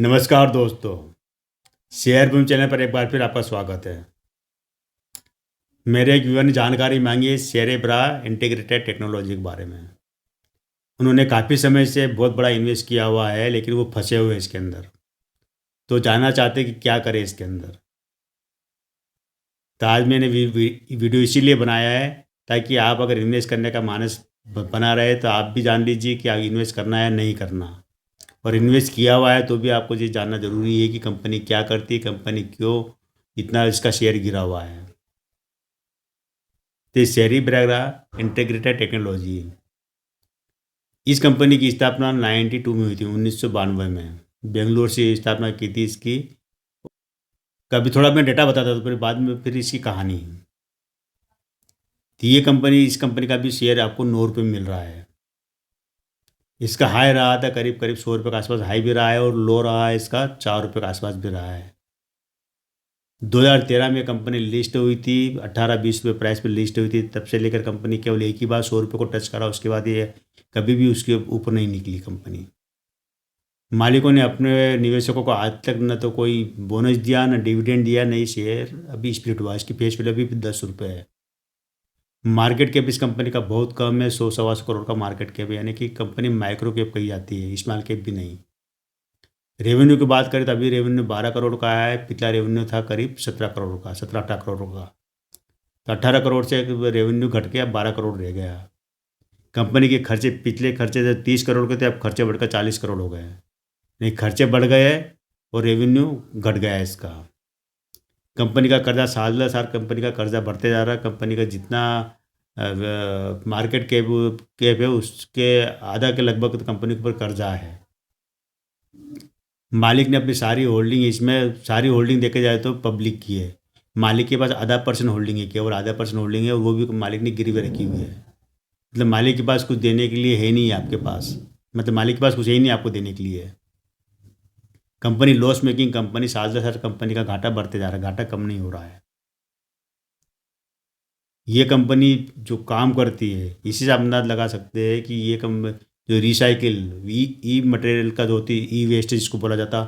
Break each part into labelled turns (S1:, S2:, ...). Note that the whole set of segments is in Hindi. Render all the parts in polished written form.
S1: नमस्कार दोस्तों। शेयर बूम चैनल पर एक बार फिर आपका स्वागत है। मेरे एक व्यूअर ने जानकारी मांगी है सेरेब्रा इंटीग्रेटेड टेक्नोलॉजी के बारे में। उन्होंने काफ़ी समय से बहुत बड़ा इन्वेस्ट किया हुआ है, लेकिन वो फंसे हुए हैं इसके अंदर। तो जानना चाहते हैं कि क्या करें इसके अंदर। तो आज मैंने वीडियो इसीलिए बनाया है ताकि आप अगर इन्वेस्ट करने का मानस बना रहे तो आप भी जान लीजिए कि आप इन्वेस्ट करना है नहीं करना। और इन्वेस्ट किया हुआ है तो भी आपको ये जानना ज़रूरी है कि कंपनी क्या करती है, कंपनी क्यों इतना इसका शेयर गिरा हुआ है। तो सेरेब्रा इंटीग्रेटेड टेक्नोलॉजी, इस कंपनी की स्थापना 92 में हुई थी, 1992 में बेंगलोर से स्थापना की थी इसकी। कभी थोड़ा मैं डेटा बताता था, फिर बाद में फिर इसकी कहानी। तो ये कंपनी, इस कंपनी का भी शेयर आपको 9 रुपये में मिल रहा है। इसका हाई रहा था करीब करीब 100 रुपये के आसपास, हाई भी रहा है, और लो रहा है इसका 4 रुपये के आसपास भी रहा है। 2013 में कंपनी लिस्ट हुई थी, 18-20 रुपये प्राइस पे लिस्ट हुई थी। तब से लेकर कंपनी केवल एक ही बार 100 रुपये को टच करा, उसके बाद ये कभी भी उसके ऊपर नहीं निकली कंपनी। मालिकों ने अपने निवेशकों को आज तक न तो कोई बोनस दिया, न डिविडेंड दिया, नहीं शेयर अभी स्प्लिट हुआ। इसकी फेस वैल्यू अभी भी 10 रुपये है। मार्केट कैप इस कंपनी का बहुत कम है, 100-125 करोड़ का मार्केट कैप है, यानी कि कंपनी माइक्रो कैप कही जाती है, स्मॉल कैप भी नहीं। रेवेन्यू की बात करें तो अभी रेवेन्यू 12 करोड़ का है, पिछला रेवेन्यू था करीब 17 करोड़ का, 17-18 करोड़ का। तो 18 करोड़ से रेवेन्यू घट के अब 12 करोड़ रह गया। कंपनी के खर्चे, पिछले खर्चे जो 30 करोड़ के थे, अब खर्चे बढ़कर 40 करोड़ हो गए। नहीं, खर्चे बढ़ गए और रेवेन्यू घट गया है इसका। कंपनी का कर्जा साल दर साल कंपनी का कर्जा बढ़ते जा रहा है। कंपनी का जितना मार्केट कैप कैप है उसके आधा के लगभग तो कंपनी के ऊपर कर्जा है। मालिक ने अपनी सारी होल्डिंग, इसमें सारी होल्डिंग देखे जाए तो पब्लिक की है। मालिक के पास आधा % होल्डिंग है, केवल आधा % होल्डिंग है, और वो भी मालिक ने गिरवी रखी हुई है। मतलब मालिक के पास कुछ देने के लिए है नहीं है आपके पास, मतलब मालिक के पास कुछ है ही नहीं आपको देने के लिए। कंपनी लॉस मेकिंग कंपनी, साल दर साल कंपनी का घाटा बढ़ते जा रहा है, घाटा कम नहीं हो रहा है। ये कंपनी जो काम करती है, इसी से आप अंदाज लगा सकते हैं कि ये जो रिसाइकिल ई मटेरियल का जो होती है, ई वेस्ट जिसको बोला जाता,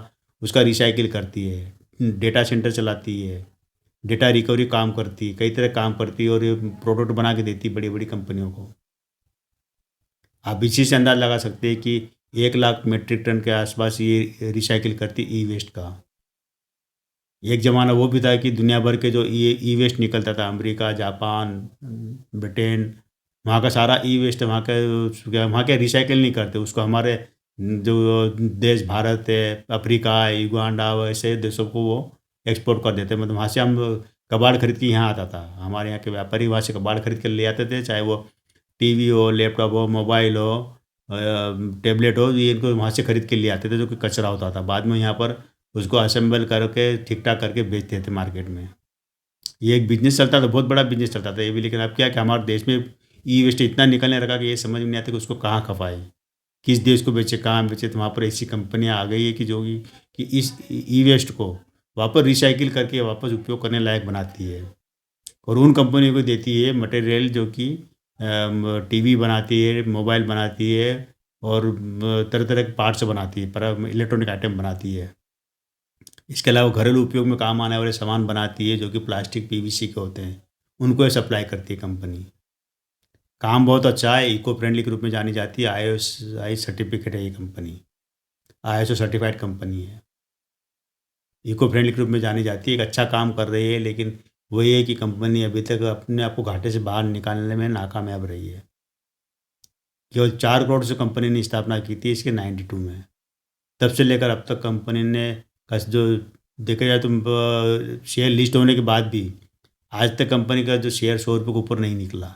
S1: उसका रिसाइकिल करती है, डेटा सेंटर चलाती है, डेटा रिकवरी काम करती है, कई तरह काम करती है, और ये प्रोडक्ट बना के देती है बड़ी बड़ी कंपनियों को। आप इसी से अंदाज लगा सकते हैं कि 1 लाख मीट्रिक टन के आसपास ये रिसाइकिल करती ई वेस्ट का। एक ज़माना वो भी था कि दुनिया भर के जो ई वेस्ट निकलता था, अमेरिका, जापान, ब्रिटेन, वहाँ का सारा ई वेस्ट, वहाँ के रिसाइकिल नहीं करते उसको। हमारे जो देश भारत है, अफ्रीका, युगांडा, वैसे देशों को वो एक्सपोर्ट कर देते। मतलब वहाँ से हम कबाड़ खरीद के यहाँ आता था, हमारे यहाँ के व्यापारी वहाँ से कबाड़ खरीद कर ले आते थे, चाहे वो टीवी हो, लैपटॉप हो, मोबाइल हो, टैबलेट हो, ये इनको वहाँ से खरीद के ले आते थे, जो कि कचरा होता था। बाद में यहाँ पर उसको असेंबल करके ठीक ठाक करके बेचते थे मार्केट में। ये एक बिजनेस चलता था, बहुत बड़ा बिजनेस चलता था ये भी। लेकिन अब क्या कि हमारे देश में ई वेस्ट इतना निकलने लगा कि ये समझ में नहीं आता कि उसको कहाँ खपाए, किस देश को बेचे, कहाँ बेचे। तो वहाँ पर ऐसी कंपनियाँ आ गई है कि जो कि इस ई वेस्ट को वापस रिसाइकिल करके वापस उपयोग करने लायक बनाती है, और उन कंपनियों को देती है मटेरियल जो कि टीवी बनाती है, मोबाइल बनाती है, और तरह तरह के पार्ट्स बनाती है, पर इलेक्ट्रॉनिक आइटम बनाती है। इसके अलावा घरेलू उपयोग में काम आने वाले सामान बनाती है, जो कि प्लास्टिक पीवीसी के होते हैं, उनको सप्लाई करती है कंपनी। काम बहुत अच्छा है, इको फ्रेंडली के रूप में जानी जाती है। ISI सर्टिफिकेट है ये कंपनी, ISO सर्टिफाइड कंपनी है, इको फ्रेंडली के रूप में जानी जाती है। एक अच्छा काम कर रही है, लेकिन वही है कि कंपनी अभी तक अपने आप को घाटे से बाहर निकालने में नाकामयाब रही है। केवल 4 करोड़ से कंपनी ने स्थापना की थी इसके 92 में। तब से लेकर अब तक कंपनी ने जो देखा जाए तो शेयर लिस्ट होने के बाद भी आज तक कंपनी का जो शेयर 100 रुपये के ऊपर नहीं निकला।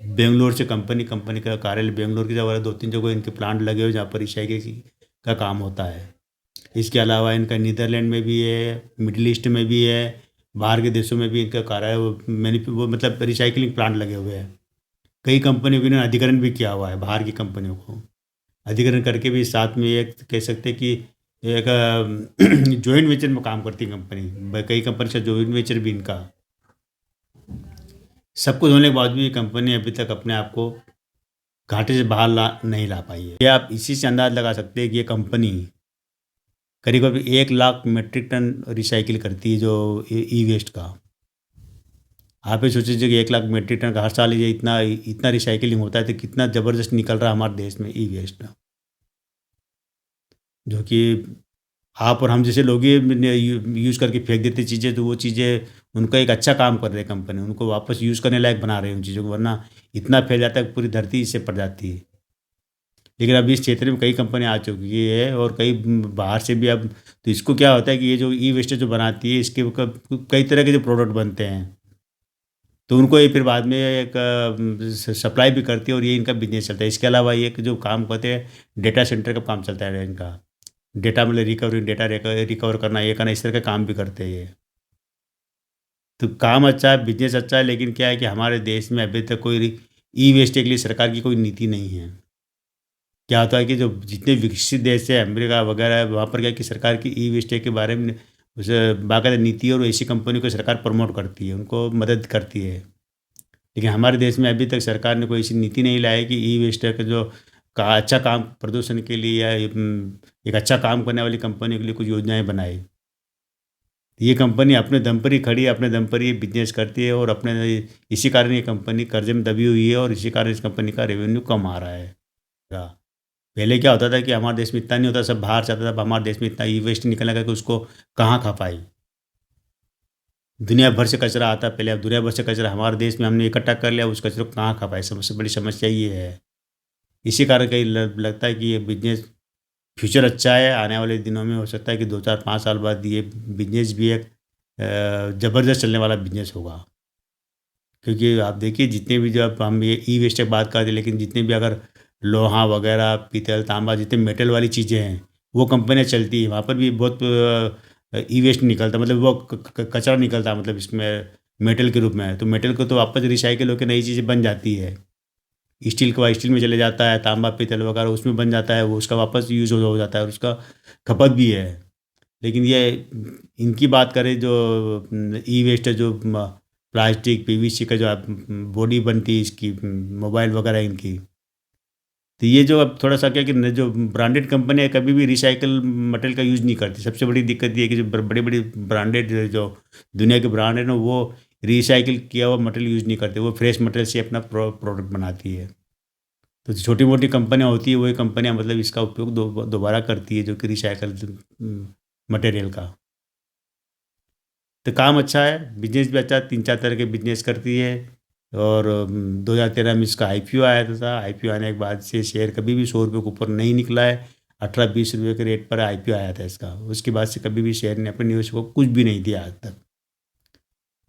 S1: बेंगलोर से कंपनी का कार्यालय बेंगलोर की जगह 2-3 जगह इनके प्लांट लगे हुए, जहाँ पर रिसाइकिल का काम होता है। इसके अलावा इनका नीदरलैंड में भी है, मिडिल ईस्ट में भी है, बाहर के देशों में भी इनका कार्यालय, वो मतलब रिसाइकलिंग प्लांट लगे हुए हैं। कई कंपनियों को इन्होंने अधिग्रहण भी किया हुआ है, बाहर की कंपनियों को अधिग्रहण करके भी साथ में एक कह सकते हैं कि एक जॉइंट वेंचर में काम करती है कंपनी। कई कंपनी का जॉइंट वेंचर भी इनका। सब कुछ होने के बाद भी कंपनी अभी तक अपने आप को घाटे से बाहर नहीं ला पाई है। ये आप इसी से अंदाज लगा सकते हैं कि ये कंपनी करीब करीब 1 लाख मेट्रिक टन रिसाइकिल करती है जो ई वेस्ट का। आप ही सोचिए कि 1 लाख मेट्रिक टन का हर साल ये इतना इतना रिसाइकिलिंग होता है तो कितना ज़बरदस्त निकल रहा है हमारे देश में ई वेस्ट, जो कि आप और हम जैसे लोग ही यूज़ करके फेंक देते चीज़ें, तो वो चीज़ें उनका एक अच्छा काम कर रहे हैं कंपनी, उनको वापस यूज़ करने लायक बना रहे हैं उन चीज़ों को, वरना इतना फैल जाता है कि पूरी धरती इससे पड़ जाती है। लेकिन अभी इस क्षेत्र में कई कंपनियाँ आ चुकी है और कई बाहर से भी अब, तो इसको क्या होता है कि ये जो ई वेस्ट जो बनाती है इसके कई तरह के जो प्रोडक्ट बनते हैं, तो उनको ये फिर बाद में एक सप्लाई भी करती है और ये इनका बिजनेस चलता है। इसके अलावा ये एक जो काम करते हैं, डेटा सेंटर का काम चलता है इनका, डेटा मतलब रिकवरी, डेटा रिकवर करना, ये करना, इस तरह का काम भी करते हैं ये। तो काम अच्छा है, बिजनेस अच्छा है, लेकिन क्या है कि हमारे देश में अभी तक कोई ई वेस्ट के लिए सरकार की कोई नीति नहीं है। क्या होता है कि जो जितने विकसित देश है, अमेरिका वगैरह है, वहाँ पर क्या है कि सरकार की ई वेस्ट के बारे में उसे बाकायदा नीति और ऐसी कंपनी को सरकार प्रमोट करती है, उनको मदद करती है। लेकिन हमारे देश में अभी तक सरकार ने कोई ऐसी नीति नहीं लाई है कि ई वेस्ट का जो का अच्छा काम प्रदूषण के लिए या एक अच्छा काम करने वाली कंपनी के लिए कुछ योजनाएँ बनाए। ये कंपनी अपने दम पर ही खड़ी है, अपने दम पर ही बिज़नेस करती है और अपने इसी कारण ये कंपनी कर्ज़े में दबी हुई है और इसी कारण इस कंपनी का रेवेन्यू कम आ रहा है। पहले क्या होता था कि हमारे देश में इतना नहीं होता, सब बाहर से आता था, अब हमारे देश में इतना ई वेस्ट निकलने लगा कि उसको कहाँ खपाई। दुनिया भर से कचरा आता है पहले, अब दुनिया भर से कचरा हमारे देश में हमने इकट्ठा कर लिया, उस कचरे को कहाँ खपाए, सबसे बड़ी समस्या ये है। इसी कारण कहीं लगता है कि ये बिज़नेस फ्यूचर अच्छा है, आने वाले दिनों में हो सकता है कि 2 4 5 साल बाद ये बिज़नेस भी एक ज़बरदस्त चलने वाला बिज़नेस होगा। क्योंकि आप देखिए जितने भी, जब हम ये ई वेस्ट की बात करते हैं, लेकिन जितने भी अगर लोहा वगैरह, पीतल, तांबा, जितने मेटल वाली चीज़ें हैं, वो कंपनियाँ चलती हैं, वहाँ पर भी बहुत ई वेस्ट निकलता है, मतलब वो कचरा निकलता है, मतलब इसमें मेटल के रूप में। तो मेटल को तो वापस रिसाइकिल होकर नई चीज़ें बन जाती है। स्टील का स्टील में चले जाता है, तांबा, पीतल वगैरह उसमें बन जाता है, वो उसका वापस यूज़ हो जाता है और उसका खपत भी है। लेकिन ये इनकी बात करें जो ई वेस्ट है, जो प्लास्टिक, पीवीसी का जो बॉडी बनती है इसकी, मोबाइल वगैरह इनकी, तो ये जो अब थोड़ा-सा क्या है कि न जो ब्रांडेड कंपनी है कभी भी रिसाइकिल मटेरियल का यूज़ नहीं करती। सबसे बड़ी दिक्कत ये है कि जो बड़ी-बड़ी ब्रांडेड जो दुनिया के ब्रांड है ना, वो रिसाइकिल किया हुआ मटेरियल यूज़ नहीं करते। वो फ्रेश मटेरियल से अपना प्रोडक्ट बनाती है। तो छोटी-मोटी कंपनियाँ होती है, वही कंपनियाँ मतलब इसका उपयोग दोबारा करती है, जो कि रिसाइकिल मटेरियल का। तो काम अच्छा है, बिज़नेस भी अच्छा है, 3 4 तरह के बिज़नेस करती है और 2013 में इसका आईपीओ आया था। आईपीओ आने के बाद से शेयर कभी भी ₹100 के ऊपर नहीं निकला है। 18-20 रुपए के रेट पर आईपीओ आया था इसका। उसके बाद से कभी भी शेयर ने अपने निवेश को कुछ भी नहीं दिया आज तक।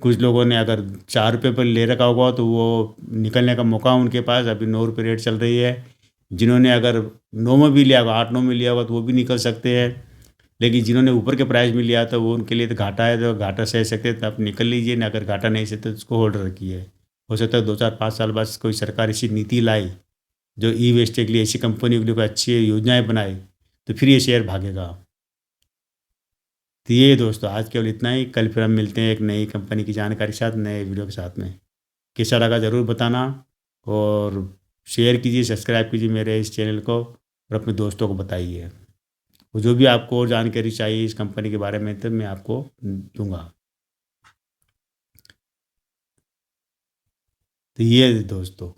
S1: कुछ लोगों ने अगर ₹4 पर ले रखा होगा तो वो निकलने का मौका उनके पास, अभी ₹9 रेट चल रही है। जिन्होंने अगर 9 में भी लिया होगा, 8-9 में लिया होगा तो वो भी निकल सकते हैं। लेकिन जिन्होंने ऊपर के प्राइस में लिया था वो उनके लिए तो घाटा है, तो घाटा सह सकते हैं तो आप निकल लीजिए ना, अगर घाटा नहीं सहते तो उसको होल्ड रखिए। हो सकता है 2 4 5 साल बाद कोई सरकार ऐसी नीति लाए जो ई वेस्ट के लिए, ऐसी कंपनियों के लिए कोई अच्छी योजनाएं बनाए, तो फिर ये शेयर भागेगा। तो ये दोस्तों आज केवल इतना ही, कल फिर हम मिलते हैं एक नई कंपनी की जानकारी के साथ, नए वीडियो के साथ में। कैसा लगा ज़रूर बताना और शेयर कीजिए, सब्सक्राइब कीजिए मेरे इस चैनल को और अपने दोस्तों को बताइए। और जो भी आपको और जानकारी चाहिए इस कंपनी के बारे में तो मैं आपको दूँगा। तो ये दोस्तों।